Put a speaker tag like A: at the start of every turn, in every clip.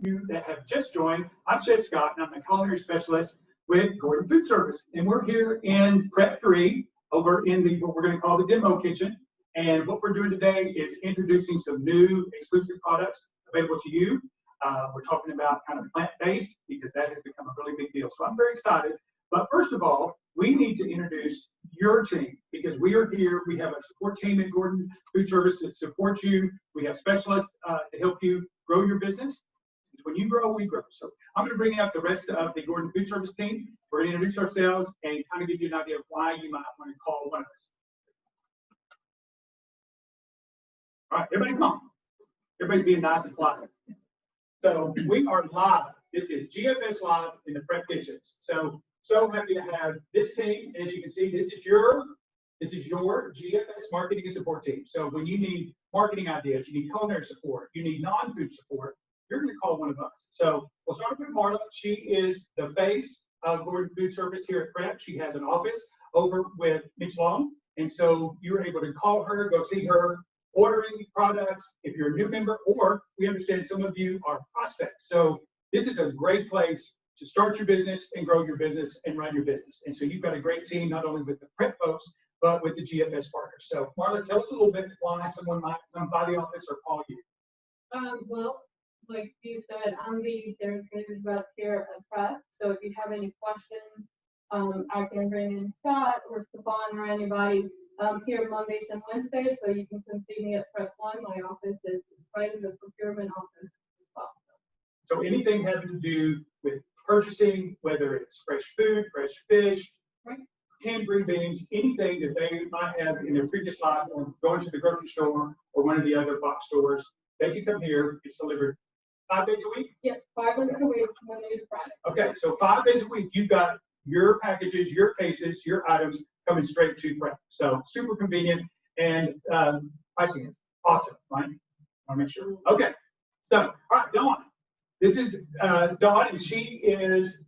A: you that have just joined, I'm Chef Scott, and I'm a culinary specialist with Gordon Food Service. And we're here in Prep 3 over in the what we're going to call the demo kitchen. And what we're doing today is introducing some new exclusive products available to you. We're talking about kind of plant-based because that has become a really big deal. So I'm very excited. But first of all, we need to introduce your team because we are here. We have a support team at Gordon Food Service to support you. We have specialists to help you grow your business. When you grow, we grow. So I'm going to bring out the rest of the Gordon Food Service team. We're going to introduce ourselves and kind of give you an idea of why you might want to call one of us. All right, everybody come on. Everybody's being nice and polite. So we are live. This is GFS Live in the Prep Kitchens. So happy to have this team. As you can see, this is your GFS marketing and support team. So when you need marketing ideas, you need culinary support, you need non-food support, you're going to call one of us. So we'll start with Marla. She is the face of Gordon Food Service here at Prep. She has an office over with Mitch Long. And so you're able to call her, go see her, ordering products if you're a new member, or we understand some of you are prospects. So this is a great place to start your business and grow your business and run your business. And so you've got a great team, not only with the Prep folks, but with the GFS partners. So Marla, tell us a little bit why someone might come by the office or call you.
B: Well, like you said, I'm the Derek rep here at Prep. So if you have any questions, I can bring in Scott or Stefan or anybody here Mondays and Wednesdays. So you can come see me at Prep 1. My office is right in the procurement office as well.
A: So anything having to do with purchasing, whether it's fresh food, fresh fish,
B: right,
A: canned green beans, anything that they might have in their previous life or going to the grocery store or one of the other box stores, they can come here. It's delivered 5 days a week?
B: Yep, 5 days a week, Monday to Friday.
A: Okay, so 5 days a week, you've got your packages, your cases, your items coming straight to Prep. So super convenient and pricing is awesome, right? I want to make sure. Okay, so all right, Dawn. This is Dawn, and she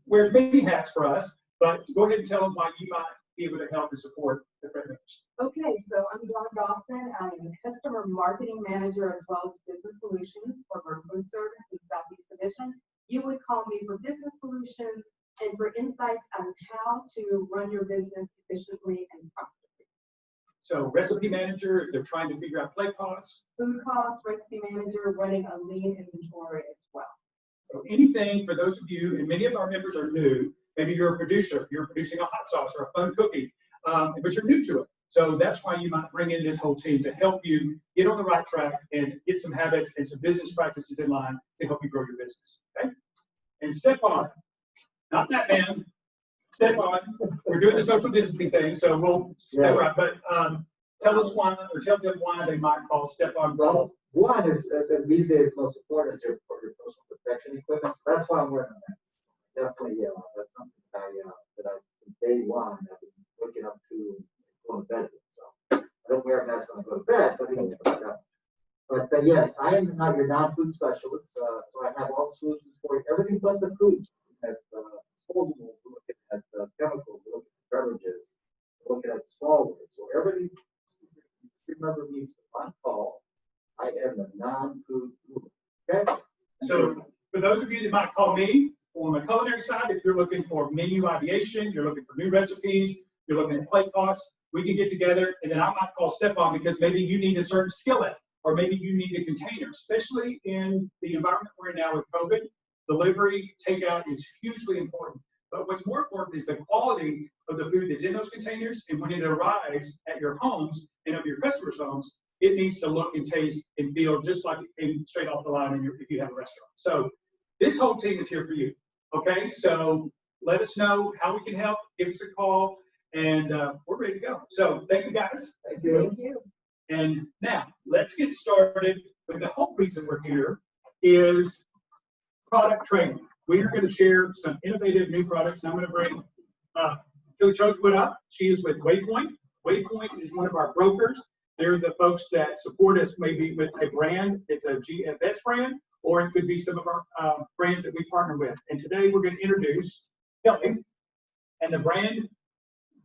A: wears many hats for us, but go ahead and tell them why you might be able to help and support the Prep members.
C: Okay, so I'm Dawn Dawson. I'm the Customer Marketing Manager as well as Business Solutions for Gordon Food Service in Southeast Division. You would call me for business solutions and for insights on how to run your business efficiently and profitably.
A: So recipe manager, they're trying to figure out plate costs.
C: Food cost, recipe manager, running a lean inventory as well.
A: So anything for those of you, and many of our members are new, maybe you're a producer, you're producing a hot sauce or a fun cookie, but you're new to it. So that's why you might bring in this whole team to help you get on the right track and get some habits and some business practices in line to help you grow your business. Okay? And Stefan, not that man, Stefan, we're doing the social distancing thing, so we'll stay right. But tell us why, or tell them why they might call Stefan.
D: Well, one is that these days most important is your personal protection equipment. So that's why I'm wearing a mask. Definitely, yeah, that's something that I from day one I've been looking up to going to bed with. So I don't wear a mask when I go to bed, but anyway, but yes, I am not your non-food specialist, so I have all the solutions for you. Everything but the food. We have disposables, we're looking at chemicals, we're looking at beverages, we're looking at solvents. So everything. Remember me, on call. I am a non-food guru. Okay.
A: So for those of you that might call me on the culinary side, if you're looking for menu ideation, you're looking for new recipes, you're looking at plate costs, we can get together, and then I might call Stefan because maybe you need a certain skillet, or maybe you need a container, especially in the environment we're in now with COVID. Delivery, takeout is hugely important. But what's more important is the quality of the food that's in those containers, and when it arrives at your homes and of your customers' homes, it needs to look and taste and feel just like it came straight off the line if you have a restaurant. So this whole team is here for you. Okay, so let us know how we can help. Give us a call, and we're ready to go. So thank you, guys.
D: Thank you.
C: Thank you.
A: And now let's get started with the whole reason we're here is product training. We are going to share some innovative new products. I'm going to bring Julie Chosewood up. She is with Waypoint. Waypoint is one of our brokers. They're the folks that support us maybe with a brand. It's a GFS brand, or it could be some of our brands that we partner with. And today we're going to introduce Kelly. And the brand,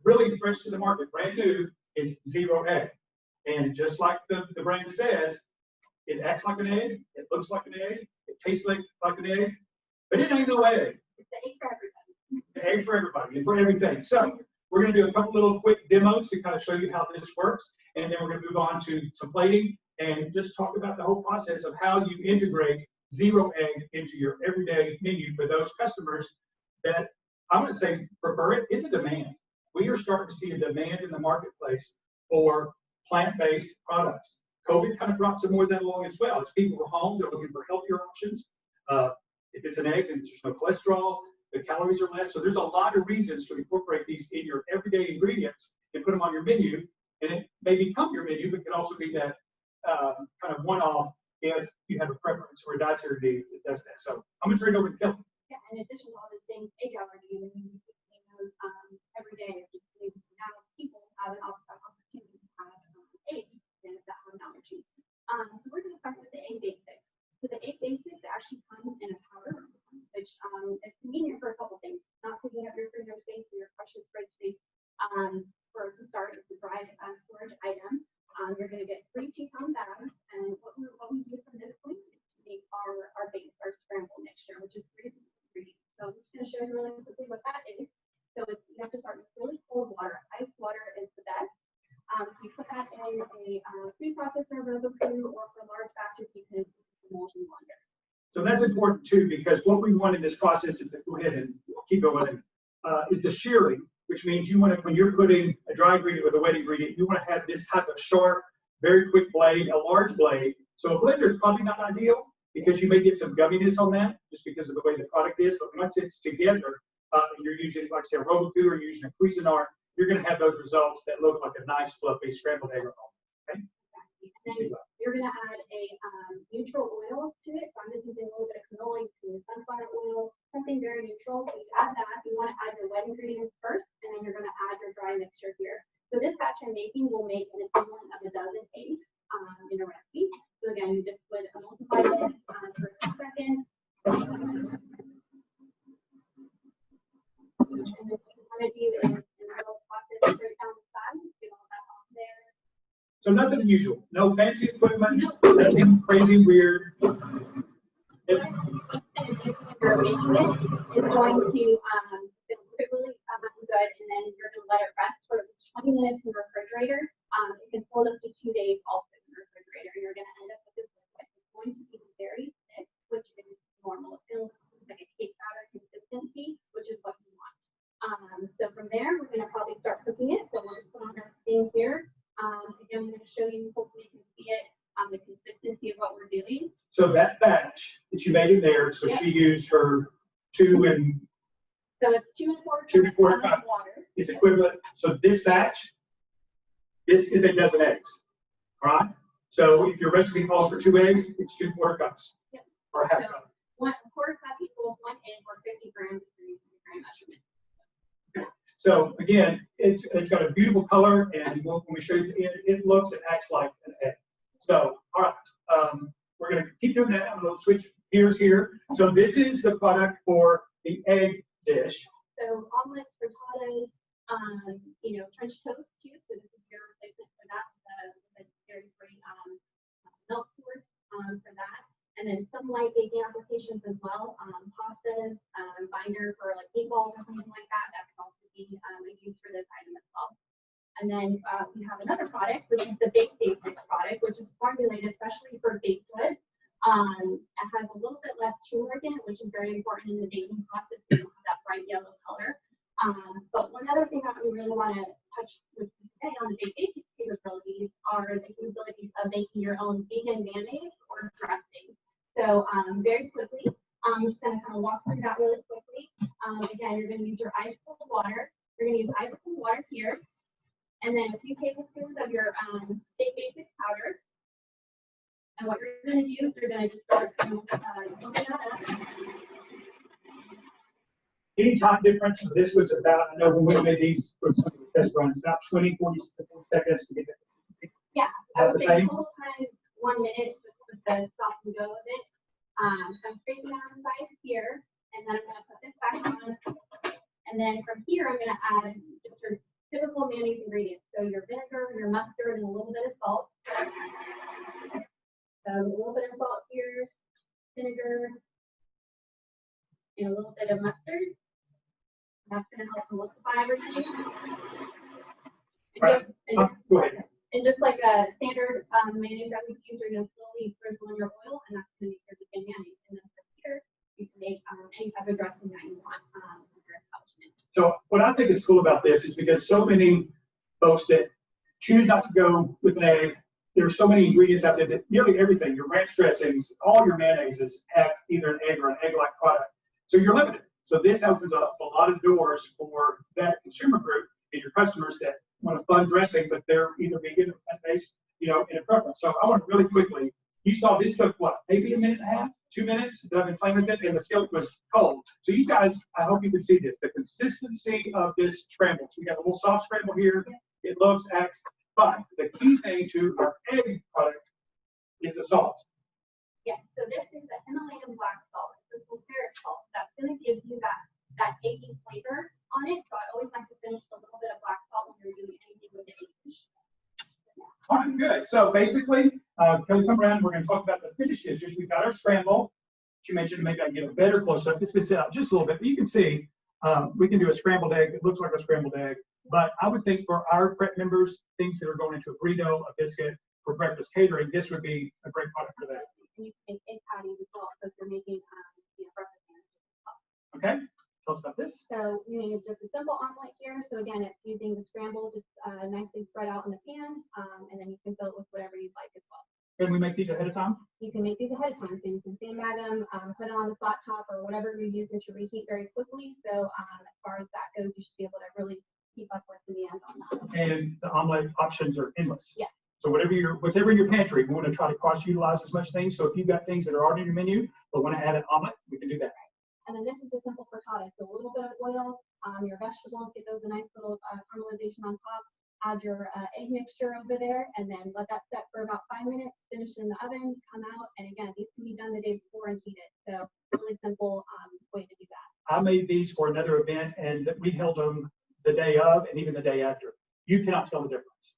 A: really fresh to the market, brand new, is Zero Egg. And just like the brand says, it acts like an egg, it looks like an egg, It tastes like an egg, but it ain't no egg.
B: It's the egg for everybody.
A: The egg for everybody and for everything. So we're going to do a couple little quick demos to kind of show you how this works. And then we're going to move on to some plating and just talk about the whole process of how you integrate zero egg into your everyday menu for those customers that I'm going to say prefer it. It's a demand. We are starting to see a demand in the marketplace for plant-based products. COVID kind of brought some more of that along as well. As people were home, they're looking for healthier options. If it's an egg, then there's no cholesterol, the calories are less. So there's a lot of reasons to incorporate these in your everyday ingredients and put them on your menu. And it may become your menu, but it can also be that kind of one-off if you have a preference or a dietary need that does that. So I'm going to turn it over to Kelly.
E: Yeah, in addition to all the things, egg allergy, and you those every day. Now people have an opportunity to have eggs and that have an allergy. So we're going to start with the egg basics. So the egg basics actually comes in a powder, which is convenient for a couple things. Not taking up your freezer space or your precious fridge space. For to start, it's a dry storage item. You're going to get 3 2-pound bags, and what we do from this point is to make our base, our scramble mixture, which is 3 ingredients. So I'm just going to show you really quickly what that is. So you have to start with really cold water. Ice water is the best. So you put that in a food processor, Roku, or for large batches, you can emulsion blender.
A: So that's important too, because what we want in this process is to go ahead and keep going, is the shearing, which means you want to, when you're putting a dry ingredient with a wet ingredient, you want to have this type of sharp, very quick blade, a large blade. So a blender is probably not ideal because you may get some gumminess on that just because of the way the product is. But once it's together, you're using, like I said, a Roku or you're using a Cuisinart, you're going to have those results that look like a nice fluffy scrambled egg. Okay?
E: And then you're going to add a neutral oil to it. So I'm just using a little bit of canola, sunflower oil, something very neutral. So you add that. You want to add your wet ingredients first, and then you're going to add your dry mixture here. So this batch I'm making will make an equivalent of a dozen eggs in a recipe. So again, you just would multiply this for a second. And then what you want to do is in the little process, break down the sides, get all that off there.
A: So nothing unusual, no fancy equipment, nothing crazy weird.
E: What you're going to do when you're making it is going to it'll look really good, and then you're going to let it rest for 20 minutes in the refrigerator. It can hold up to 2 days also in the refrigerator. You're going to end up with this liquid. It's going to be very thick, which is normal. It's going to look like a cake batter consistency, which is what you want. So from there, we're going to probably start cooking it. So we'll just put on our thing here. Again, I'm going to show you, hopefully you can see it, the consistency of what we're doing.
A: So that batch that you made in there, so she used her 2 and
E: So it's 2 1/4
A: 2 1/4
E: cups of water.
A: it's equivalent. So this batch, this is a dozen eggs. All right. So if your recipe calls for 2 eggs, it's 2 1/4 cups.
E: Yep.
A: Or a half
E: So
A: cup.
E: 1/4 cup equals 1 egg or 50 grams of 3 gram measurement.
A: So again, it's got a beautiful color, and when we show you it looks and acts like an egg. So all right, we're going to keep doing that. I'm going to switch gears here. So this is the product for the egg dish.
E: So omelets, frittatas, French toast too. So this is your replacement for that, the dairy-free milk source for that. And then some light baking applications as well. Pastas, binder for like meatballs or something like that. That could also be used for this item as well. And then we have another product, which is the Baked Basics product, which is formulated especially for baked goods. It has a little bit less turmeric in it, which is very important in the baking process. We don't have that bright yellow color. But one other thing that we really want to touch with today on the Baked Basics capabilities are the capabilities of making your own vegan mayonnaise or dressing. So very quickly, I'm just going to kind of walk through that really quickly. Again, you're going to use your ice cold water. You're going to use ice cold water here. And then a few tablespoons of your Baked Basics powder. And what you're going to do is you're going to just start opening that up.
A: Any time difference? This was about, I know when we made these for some of the test runs, about 20, 40 seconds to get it.
E: Yeah, I
A: About
E: would
A: the
E: say
A: same?
E: total time 1 minute just with the stop and go of it. So I'm scraping on the side here, and then I'm going to put this back on. And then from here, I'm going to add just your typical mayonnaise ingredients. So your vinegar, your mustard, and a little bit of salt. So a little bit of salt here, vinegar, and a little bit of mustard. That's gonna help emulsify everything.
A: Right. Go ahead.
E: And just like a standard mayonnaise that we use, you're gonna slowly sprinkle in your oil, and that's gonna make everything mayonnaise. And then from here, you can make any type of dressing that you want with your establishment.
A: So what I think is cool about this is because so many folks that choose not to go with an egg, there are so many ingredients out there that nearly everything, your ranch dressings, all your mayonnaises have either an egg or an egg-like product. So you're limited. So this opens up a lot of doors for that consumer group and your customers that want a fun dressing, but they're either vegan or plant-based, in a preference. So I want to really quickly, you saw this took what, maybe a minute and a half, 2 minutes that I've been playing with it, and the skillet was cold. So you guys, I hope you can see this, the consistency of this scramble. So we got a little soft scramble here. It looks, acts, but the key thing to our egg product is the salt.
E: Yes, so this is the Himalayan black salt. It's a sulfuric salt. That's gonna give you that eggy flavor on it. So I always like to finish with a little bit of black salt when you're doing anything with the egg dish.
A: All right, good. So basically, Kelly, come around. We're going to talk about the finished dishes. We've got our scramble. She mentioned maybe I can get a better close-up. It's been set out just a little bit, but you can see we can do a scrambled egg. It looks like a scrambled egg, but I would think for our prep members, things that are going into a burrito, a biscuit for breakfast catering, this would be a great product for that.
E: And you can make egg patties as well. So if you're making breakfast sandwiches as well.
A: Okay, tell us about this.
E: So you need just a simple omelet here. So again, it's using the scramble just nicely spread out in the pan, and then you can fill it with whatever you'd like as well.
A: Can we make these ahead of time?
E: You can make these ahead of time, so you can sandbag them, put them on the flat top or whatever you're using to reheat very quickly. So as far as that goes, you should be able to really keep up with demand on that.
A: And the omelet options are endless.
E: Yes.
A: So whatever in your pantry, we want to try to cross-utilize as much things. So if you've got things that are already in your menu, but want to add an omelet, we can do that.
E: And then this is a simple frittata. So a little bit of oil, your vegetables, get those a nice little caramelization on top. Add your egg mixture over there, and then let that set for about 5 minutes. Finish in the oven, come out, and again, these can be done the day before and heated. So really simple way to do that.
A: I made these for another event, and we held them the day of and even the day after. You cannot tell the difference.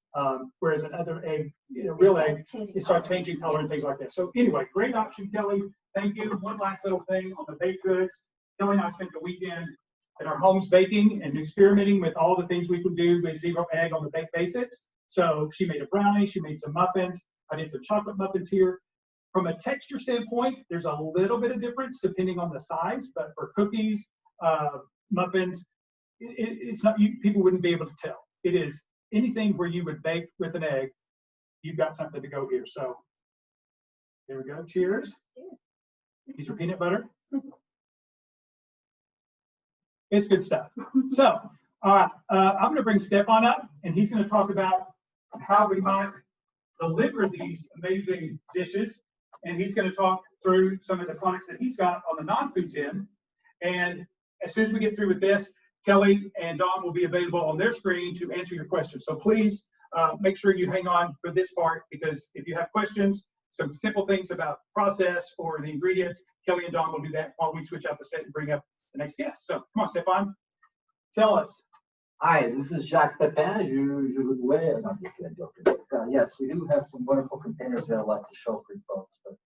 A: Whereas another egg, real egg, it starts changing color and things like that. So anyway, great option, Kelly. Thank you. One last little thing on the baked goods. Kelly and I spent the weekend at our homes baking and experimenting with all the things we could do with zero egg on the baked basics. So she made a brownie, she made some muffins. I did some chocolate muffins here. From a texture standpoint, there's a little bit of difference depending on the size, but for cookies, muffins, it's not, people wouldn't be able to tell. It is anything where you would bake with an egg, you've got something to go here. So there we go. Cheers. These are peanut butter. It's good stuff. So, all right, I'm going to bring Stefan up, and he's going to talk about how we might deliver these amazing dishes, and he's going to talk through some of the products that he's got on the non-foods end. And as soon as we get through with this, Kelly and Dawn will be available on their screen to answer your questions. So please make sure you hang on for this part, because if you have questions, some simple things about process or the ingredients, Kelly and Dawn will do that while we switch out the set and bring up the next guest. So come on, Stefan, tell us.
D: Hi, this is Jacques Pepin. Not just kidding, joking. Yes, we do have some wonderful containers that I'd like to show for you folks. But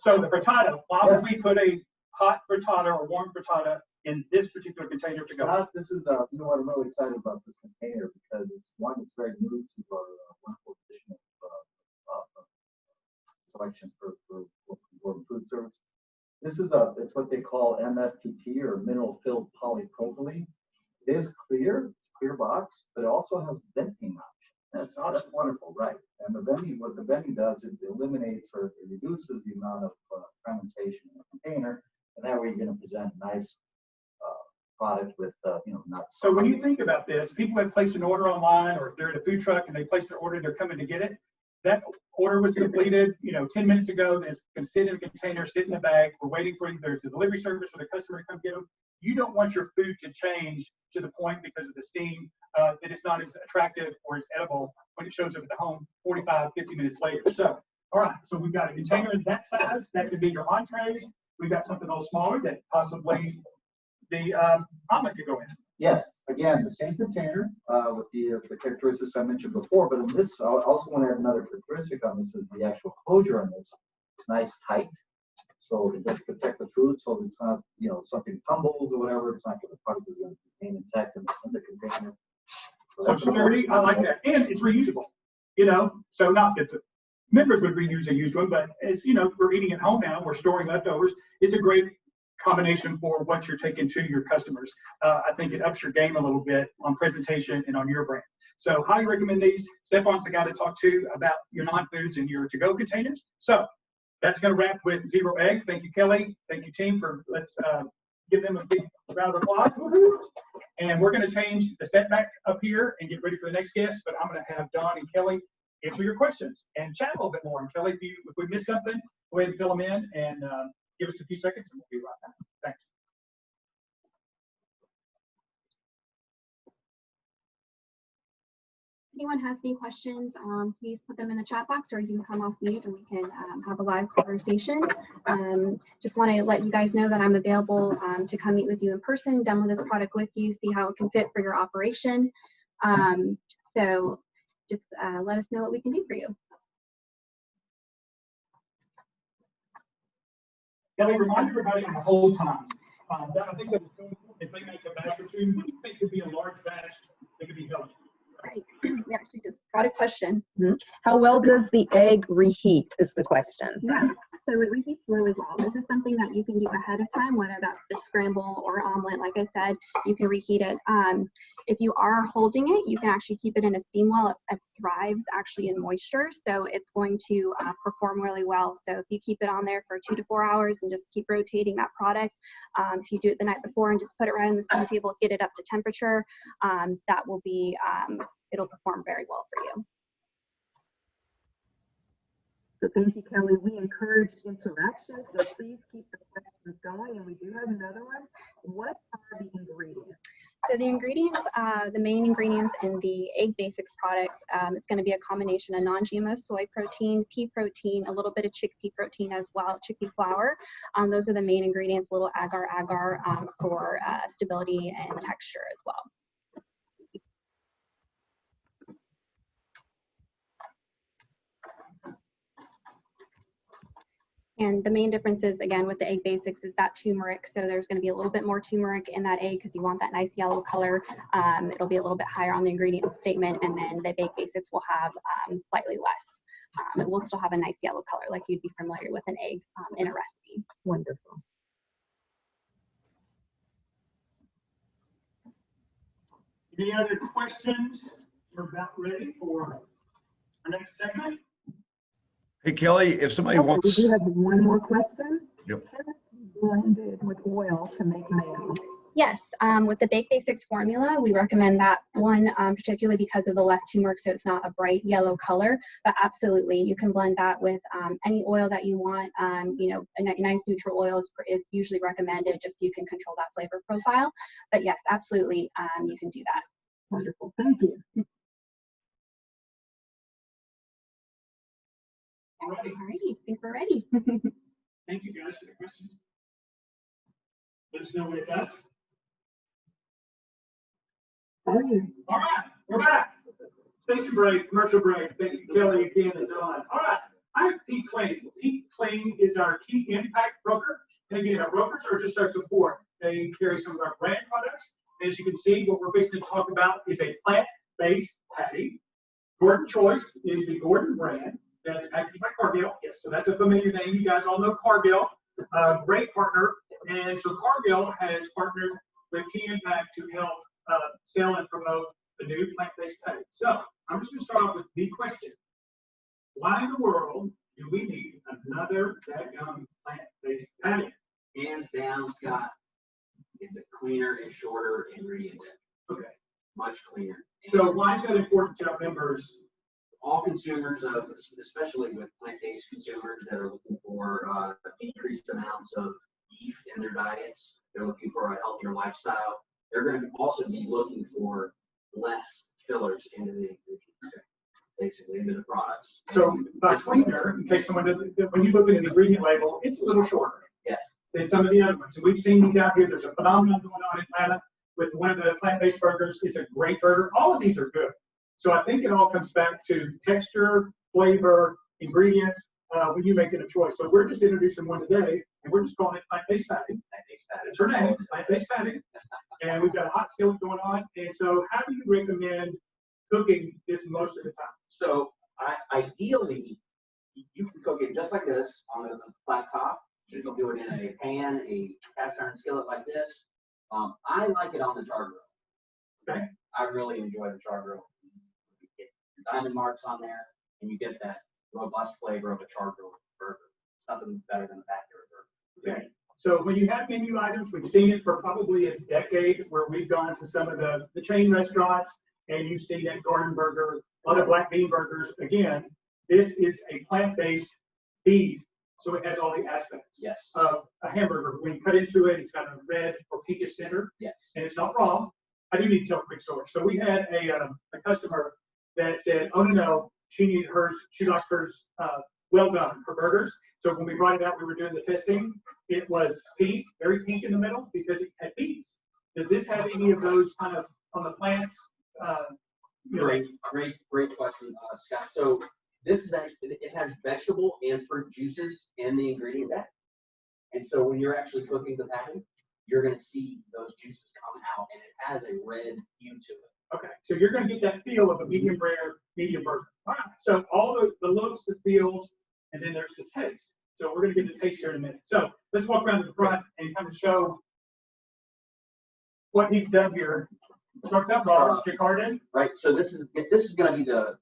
A: So the frittata, why would we put a hot frittata or warm frittata in this particular container to go?
D: This is, what, I'm really excited about this container because it's it's very new to our wonderful edition of selection for food service. This is it's what they call MFPP or mineral filled polypropylene. It is clear, it's a clear box, but it also has venting option. That's wonderful, right? And what the venting does is it eliminates or it reduces the amount of condensation in the container, and that way you're going to present a nice product with not.
A: So when you think about this, people have placed an order online, or if they're at a food truck and they place their order, they're coming to get it. That order was completed, 10 minutes ago. It's can sit in a container, sit in a bag. We're waiting for either the delivery service or the customer to come get them. You don't want your food to change to the point because of the steam that it's not as attractive or as edible when it shows up at the home 45, 50 minutes later. So, all right, so we've got a container that size. That could be your entrees. We've got something a little smaller that possibly the omelet could go in.
D: Yes, again, the same container with the characteristics I mentioned before, but in this, I also want to add another characteristic on this is the actual closure on this. It's nice, tight, So it does protect the food, so it's not, you know, something tumbles or whatever, it's not going to, the product is going to remain intact in the container.
A: So sturdy, I like that, and it's reusable, you know, so not that the members would reuse a used one, but as you know, we're eating at home now, we're storing leftovers, it's a great combination for what you're taking to your customers. I think it ups your game a little bit on presentation and on your brand. So highly recommend these. Stefan's the guy to talk to about your non-foods and your to-go containers. So that's going to wrap with Zero Egg. Thank you, Kelly. Thank you, team, for let's give them a big round of applause. And we're going to change the setback up here and get ready for the next guest. But I'm going to have Don and Kelly answer your questions and chat a little bit more. And Kelly, if we miss something, go ahead and fill them in and give us a few seconds, and we'll be right back. Thanks.
F: If anyone has any questions, please put them in the chat box, or you can come off mute and we can have a live conversation. Just want to let you guys know that I'm available to come meet with you in person, demo this product with you, see how it can fit for your operation. So just let us know what we can do for you.
A: Kelly, remind everybody on the whole time. That I think that if they make a batch or two, what do you think could be a large batch that could be healthy?
F: Right. We actually just got a question.
G: How well does the egg reheat is the question.
F: Yeah, so it reheats really well. This is something that you can do ahead of time, whether that's the scramble or omelet. Like I said, you can reheat it. If you are holding it, you can actually keep it in a steam well. It thrives actually in moisture, so it's going to perform really well. So if you keep it on there for 2 to 4 hours and just keep rotating that product, if you do it the night before and just put it right on the steam table, get it up to temperature, that will be, it'll perform very well for you.
G: So thank you, Kelly. We encourage interaction, so please keep the questions going. And we do have another one. What are the ingredients?
F: So the ingredients, the main ingredients in the Egg Basics products, it's going to be a combination of non-GMO soy protein, pea protein, a little bit of chickpea protein as well, chickpea flour. Those are the main ingredients, a little agar-agar for stability and texture as well. And the main difference is, again, with the Egg Basics is that turmeric. So there's going to be a little bit more turmeric in that egg because you want that nice yellow color. It'll be a little bit higher on the ingredient statement. And then the Egg Basics will have slightly less. It will still have a nice yellow color like you'd be familiar with an egg in a recipe.
G: Wonderful.
A: Any other questions? We're about ready for our next segment.
H: Hey, Kelly, if somebody
G: Okay,
H: wants.
G: we do have one more question.
H: Yep.
G: Can it be blended with oil to make mayo?
F: Yes, with the Baked Basics formula, we recommend that one, particularly because of the less turmeric, so it's not a bright yellow color. But absolutely, you can blend that with any oil that you want. You know, a nice neutral oil is usually recommended, just so you can control that flavor profile. But yes, absolutely, you can do that.
G: Wonderful. Thank you.
A: Alrighty.
F: Alrighty, I think we're ready.
A: Thank you guys for the questions. Let us know when it's us.
G: How are you?
A: All right, we're back. Station break, commercial break. Thank you, Kelly, again, and Don. All right, I have Pete Clean. Pete Clean is our key impact broker. Taking our brokers or just our support. They carry some of our brand products. As you can see, what we're basically talking about is a plant-based patty. Gordon Choice is the Gordon brand. That's packaged by Cargill. Yes, so that's a familiar name. You guys all know Cargill, great partner. And so Cargill has partnered with Key Impact to help sell and promote the new plant-based patty. So I'm just going to start off with the question. Why in the world do we need another dadgum plant-based patty?
I: Hands down, Scott, it's a cleaner and shorter ingredient list.
A: Okay.
I: Much cleaner.
A: So why is that important to our members?
I: All consumers of, especially with plant-based consumers that are looking for decreased amounts of beef in their diets, they're looking for a healthier lifestyle. They're going to also be looking for less fillers into the ingredients, basically into the products.
A: So by cleaner, in case someone doesn't, when you look at an ingredient label, it's a little shorter
I: Yes.
A: than some of the other ones. And we've seen these out here. There's a phenomenon going on in Atlanta with one of the plant-based burgers. It's a great burger. All of these are good. So I think it all comes back to texture, flavor, ingredients. when you're making a choice. So we're just introducing one today, and we're just calling it plant-based patty. That's her name, plant-based patty. And we've got a hot skillet going on. And so how do you recommend cooking this most of the time?
I: So ideally, you can cook it just like this on a flat top. You can do it in a pan, a cast iron skillet like this. I like it on the char grill.
A: Okay.
I: I really enjoy the char grill. You get your diamond marks on there, and you get that robust flavor of a char grill burger. Something better than a backyard burger.
A: Okay. So when you have menu items, we've seen it for probably a decade where we've gone to some of the chain restaurants and you see that garden burger, other black bean burgers. Again, this is a plant-based beef, so it has all the aspects
I: Yes.
A: of a hamburger. When you cut into it, it's got a red or pinkish center,
I: Yes.
A: and it's not raw. I do need to tell a quick story. So we had a customer that said, oh, no, she needed hers, she likes hers well done for burgers. So when we brought it out, we were doing the testing. It was pink, very pink in the middle because it had beets. Does this have any of those kind of on the plants?
I: Great question, Scott. So this is actually, it has vegetable and fruit juices in the ingredient deck. And so when you're actually cooking the patty, you're going to see those juices come out, and it has a red hue to it.
A: Okay, so you're going to get that feel of a medium rare, medium burger. All right, so all the looks, the feels, and then there's the taste. So we're going to get the taste here in a minute. So let's walk around to the front and kind of show what he's done here. Starts out raw, jacquarded.
I: Right. So this is going to be the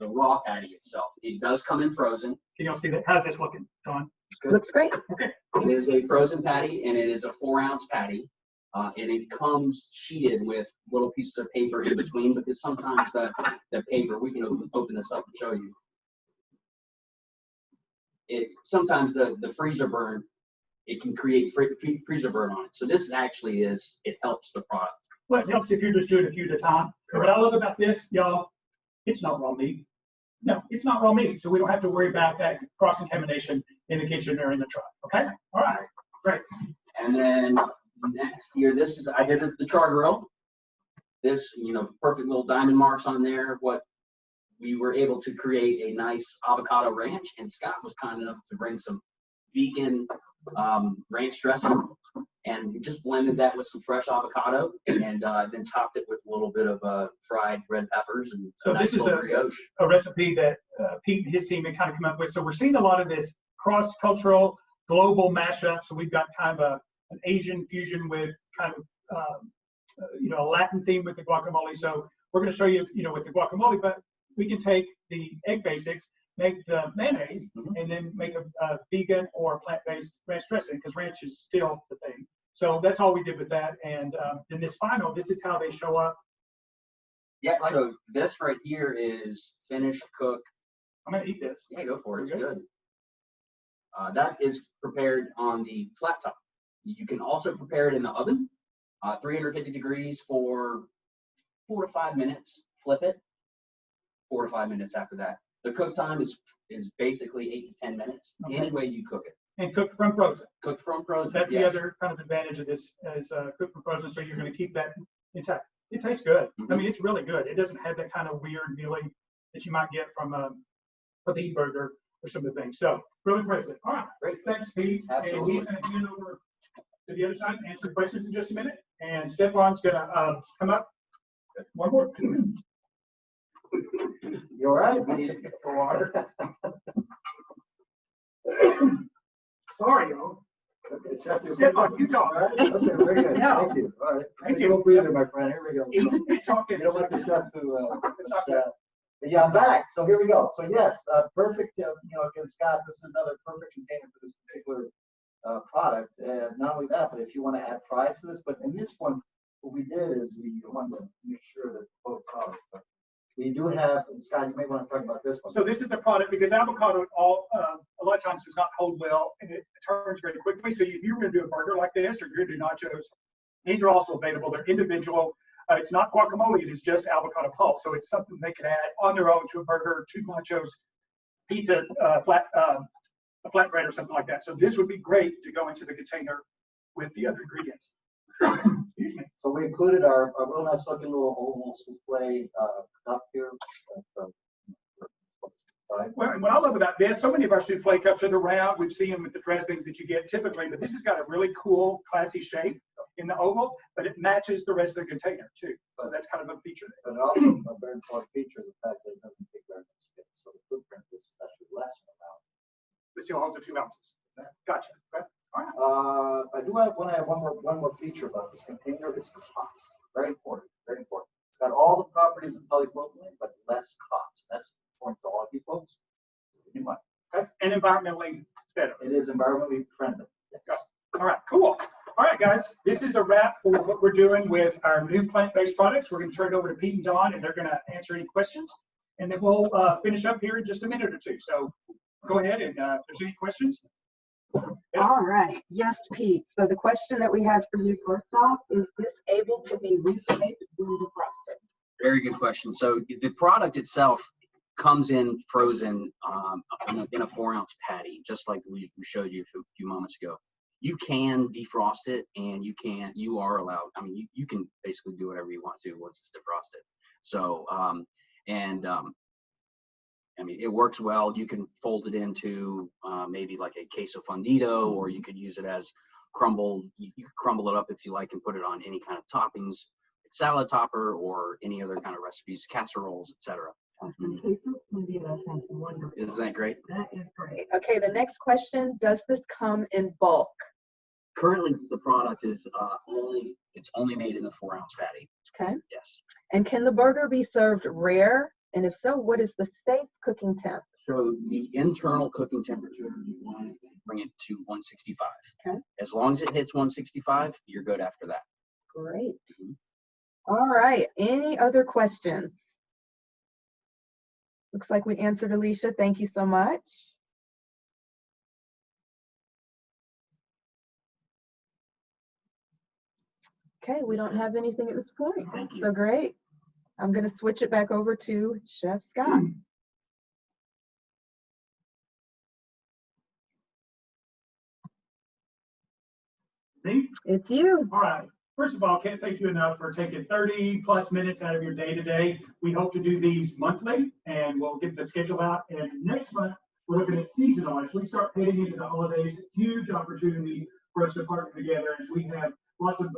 I: raw patty itself. It does come in frozen.
A: Can y'all see that? How's this looking, Don?
G: Looks great.
A: Okay.
I: It is a frozen patty, and it is a 4-ounce patty. And it comes sheeted with little pieces of paper in between, because sometimes the paper, we can open this up and show you. Sometimes the freezer burn, it can create freezer burn on it. So this actually it helps the product.
A: Well, it helps if you're just doing a few at a time. What I love about this, y'all, it's not raw meat. No, it's not raw meat. So we don't have to worry about that cross-contamination in the kitchen or in the truck. Okay? All right. Great.
I: And then next here, I did the char grill. This, perfect little diamond marks on there. What we were able to create a nice avocado ranch, and Scott was kind enough to bring some vegan ranch dressing, and we just blended that with some fresh avocado, and then topped it with a little bit of fried red peppers and
A: so
I: nice
A: this is
I: brioche.
A: a recipe that Pete and his team had kind of come up with. So we're seeing a lot of this cross-cultural, global mashup. So we've got kind of an Asian fusion with kind of a Latin theme with the guacamole. So we're going to show you, with the guacamole, but we can take the egg basics, make the mayonnaise, and then make a vegan or plant-based ranch dressing, because ranch is still the thing. So that's all we did with that. And then this is how they show up.
I: Yeah, so this right here is finished cook.
A: I'm going to eat this.
I: Yeah, go for it. It's
A: Okay.
I: good. That is prepared on the flat top. You can also prepare it in the oven, 350 degrees for 4 to 5 minutes. Flip it, 4 to 5 minutes after that. The cook time is basically 8 to 10 minutes.
A: Okay.
I: Any way you cook it.
A: And cooked from frozen.
I: Cooked from frozen.
A: That's the
I: yes.
A: other kind of advantage of this is cooked from frozen, so you're going to keep that intact. It tastes good. I mean, it's really good. It doesn't have that kind of weird feeling that you might get from a beef burger or some of the things. So really impressive. All right,
I: Great.
A: thanks, Pete.
I: Absolutely.
A: And he's going to hand over to the other side and answer questions in just a minute. And Stefan's going to come up. One more.
D: You all right?
A: I need to get the water. Sorry, y'all.
D: Okay, check your-
A: Stefan, you talk.
D: All right, okay, very good.
A: Yeah.
D: Thank you. All right.
A: Thank
D: Take a
A: you.
D: little breather, my friend. Here we go.
A: You talk
D: You don't want the chef to,
A: talk.
D: but yeah, I'm back. So here we go. So yes, perfect, again, Scott, this is another perfect container for this particular product. And not only that, but if you want to add fries to this, but in this one, what we did is we wanted to make sure that both saw it. But we do have, and Scott, you may want to talk about this one.
A: So this is a product because avocado a lot of times does not hold well and it turns very quickly. So if you're going to do a burger like this or you're going to do nachos, these are also available. They're individual. It's not guacamole. It is just avocado pulp. So it's something they can add on their own to a burger, to nachos, pizza, a flatbread or something like that. So this would be great to go into the container with the other ingredients. Excuse me.
D: So we included our real nice looking little oval souffle cup here. fine.
A: Well, and what I love about this, so many of our souffle cups are the round. We've seen them with the dressings that you get typically, but this has got a really cool, classy shape in the oval, but it matches the rest of the container too. So that's kind of a feature.
D: But also, a very important feature is the fact that it doesn't take very much space, so the footprint is actually less amount.
A: It still holds the 2 ounces. Gotcha. Okay. All right.
D: I do want to have one more feature about this container is cost. Very important, very important. It's got all the properties of polypropylene, but less cost. That's important to all of you folks. Keep in mind.
A: Okay. And environmentally better.
D: It is environmentally friendly. Yes.
A: All right, cool. All right, guys, this is a wrap for what we're doing with our new plant-based products. We're going to turn it over to Pete and Dawn, and they're going to answer any questions. And then we'll finish up here in just a minute or two. So go ahead, and if there's any questions.
G: All right. Yes, Pete. So the question that we had for you first off, is this able to be reshaped when defrosted?
I: Very good question. So the product itself comes in frozen in a 4-ounce patty, just like we showed you a few moments ago. You can defrost it, and you are allowed. I mean, you can basically do whatever you want to once it's defrosted. So I mean, it works well. You can fold it into maybe like a queso fundido, or you could use it as crumbled. You could crumble it up if you like and put it on any kind of toppings, salad topper, or any other kind of recipes, casseroles, etc.
G: Queso fundido, that sounds wonderful.
I: Isn't that great?
G: That is great. Okay, the next question, does this come in bulk?
I: Currently, the product is only made in the 4-ounce patty.
G: Okay.
I: Yes.
G: And can the burger be served rare? And if so, what is the safe cooking temp?
I: So the internal cooking temperature, you want to bring it to 165.
G: Okay.
I: As long as it hits 165, you're good after that.
G: Great. All right. Any other questions? Looks like we answered, Alicia. Thank you so much. Okay, we don't have anything at this point.
I: Thank you.
G: So great. I'm going to switch it back over to Chef Scott.
A: Me?
G: It's you.
A: All right. First of all, can't thank you enough for taking 30+ minutes out of your day today. We hope to do these monthly, and we'll get the schedule out. And next month, we're looking at seasonal. As we start heading into the holidays, huge opportunity for us to partner together as we have lots of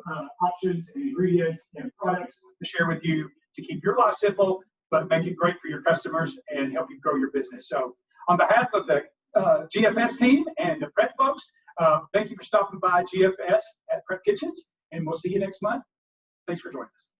A: options and ingredients and products to share with you to keep your life simple, but make it great for your customers and help you grow your business. So on behalf of the GFS team and the Prep folks, thank you for stopping by GFS at Prep Kitchens, and we'll see you next month. Thanks for joining us.